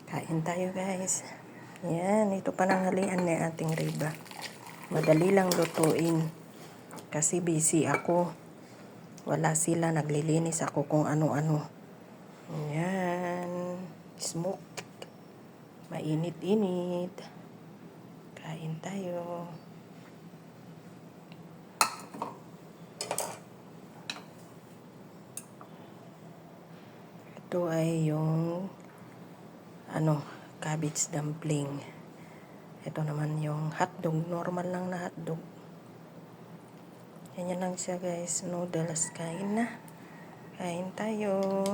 Kain tayo guys. Yan, ito pananghalian ni ating Riba. Madali lang lutuin. Kasi busy ako. Wala sila, naglilinis ako kung ano-ano. Yan, smoke. Mainit-init. Kain tayo. Ito ay yung cabbage dumpling. Ito naman yung hotdog, normal lang na hotdog. Ganyan lang siya guys, noodles. Kain na. Kain tayo.